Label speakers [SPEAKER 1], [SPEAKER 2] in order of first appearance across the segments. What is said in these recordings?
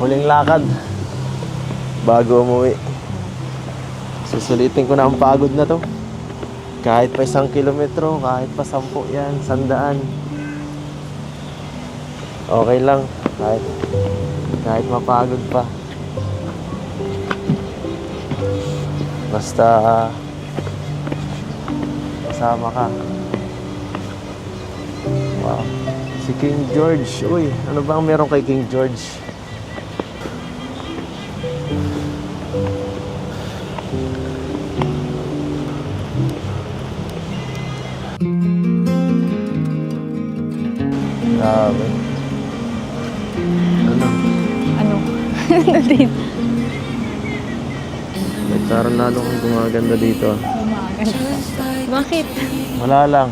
[SPEAKER 1] Huling lakad bago umuwi. Susulitin ko na ang pagod na to. Kahit pa 1 kilometro, kahit pa 10 yan, 100. Okay lang. Kahit mapagod pa. Basta kasama ka. Wow. Si King George. Uy, ano ba ang meron kay King George? Grabe. Ano?
[SPEAKER 2] Ano? Natin.
[SPEAKER 1] Parang lalo kang gumaganda dito.
[SPEAKER 2] Gumaganda. Bakit?
[SPEAKER 1] Wala lang.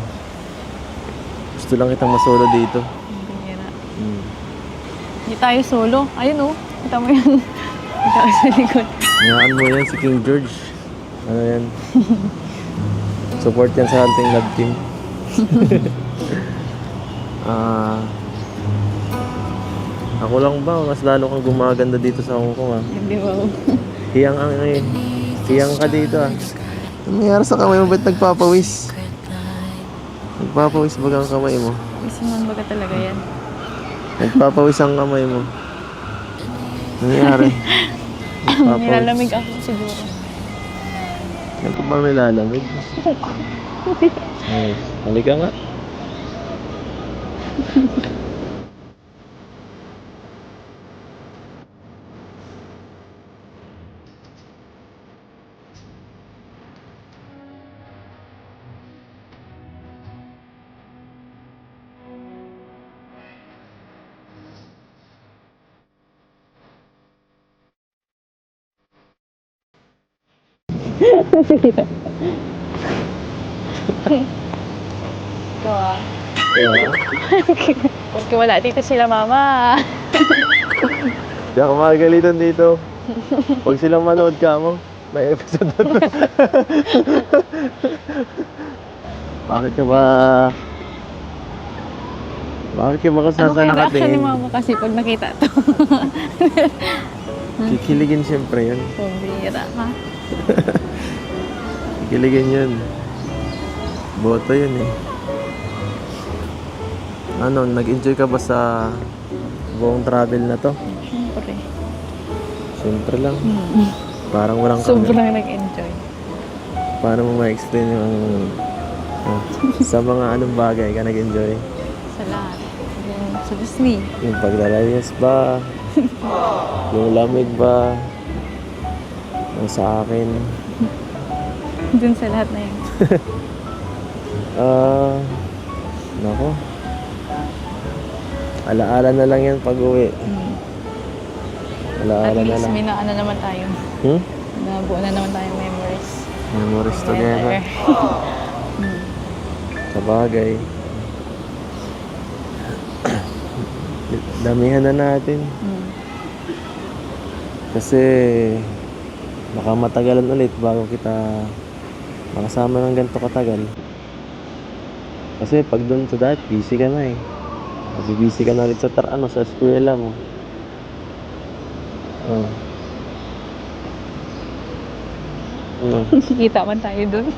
[SPEAKER 1] Gusto lang kitang masolo dito.
[SPEAKER 2] Bihira. Hindi tayo solo. Ayun oh. Kita mo yan. Kita ko sa likod.
[SPEAKER 1] Ngayaan mo yan si King George. Ano yan? Support yan sa Hunting Love Team. Ako lang ba? Mas lalo kang gumaganda dito sa Hong Kong ah.
[SPEAKER 2] Hindi ba?
[SPEAKER 1] Hiyang ang hiyang ka dito ah. Ano nangyari sa kamay mo? Ba't nagpapawis? Nagpapawis baga ang kamay mo?
[SPEAKER 2] Gusto mo baga talaga yan.
[SPEAKER 1] Nagpapawis ang kamay mo. Ano nangyari?
[SPEAKER 2] Nilalamig ako siguro.
[SPEAKER 1] Ano ba may lalamig? Ay, halika nga.
[SPEAKER 2] Ikaw ah. Porque wala dito sila mama.
[SPEAKER 1] Di ako magagalitan dito. Huwag silang manood ka mo. May episode na to. Bakit ka ba
[SPEAKER 2] Ano kaya reaction ni
[SPEAKER 1] nakatingin?
[SPEAKER 2] mama kasi pag nakita to?
[SPEAKER 1] Kikiligin siyempre yun.
[SPEAKER 2] Pambira ka.
[SPEAKER 1] Kikiligin yun. Boto yun eh. Ano, nag-enjoy ka ba sa buong travel na to?
[SPEAKER 2] Siyempre.
[SPEAKER 1] Siyempre lang. Parang walang
[SPEAKER 2] Sobrang nag-enjoy.
[SPEAKER 1] Paano mo ma-explain yung sa mga anong bagay ka nag-enjoy?
[SPEAKER 2] Sa lahat. Yung sa Disney.
[SPEAKER 1] Yung paglalayas ba? Yung lamig ba? Yung sa akin?
[SPEAKER 2] Dun sa lahat na yun.
[SPEAKER 1] Nako. Alaala na lang yan pag uwi.
[SPEAKER 2] At
[SPEAKER 1] Alaala na
[SPEAKER 2] least
[SPEAKER 1] lang.
[SPEAKER 2] may naano naman tayo. Nabuo na naman tayong memories.
[SPEAKER 1] Memories together. Sa bagay. Damihan na natin. Kasi baka matagalan ulit bago kita makasama ng ganito katagal. Kasi pag doon sa dati, busy ka na eh. Busy ka na ulit sa sa eskwela mo. Oh.
[SPEAKER 2] Kita man tayo dun.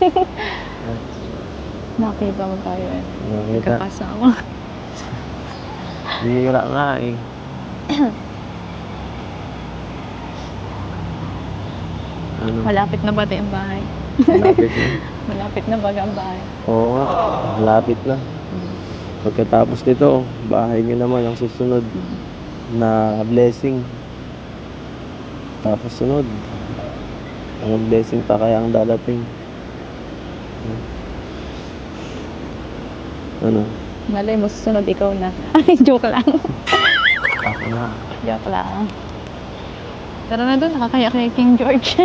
[SPEAKER 2] Nakita man tayo eh.
[SPEAKER 1] Nakita.
[SPEAKER 2] Kakasama.
[SPEAKER 1] Bihira nga eh. Ano?
[SPEAKER 2] Malapit na ba tayong bahay?
[SPEAKER 1] Malapit na.
[SPEAKER 2] Malapit na ba ang bahay?
[SPEAKER 1] Oo nga, malapit na. Pagkatapos nito, bahay niyo naman ang susunod na blessing. Tapos sunod, ang blessing pa kaya ang dadating. Ano?
[SPEAKER 2] Malay mo, susunod ikaw na. Ay, joke lang.
[SPEAKER 1] Ako na.
[SPEAKER 2] Joke lang. Tara na dun, nakakaya kay King George.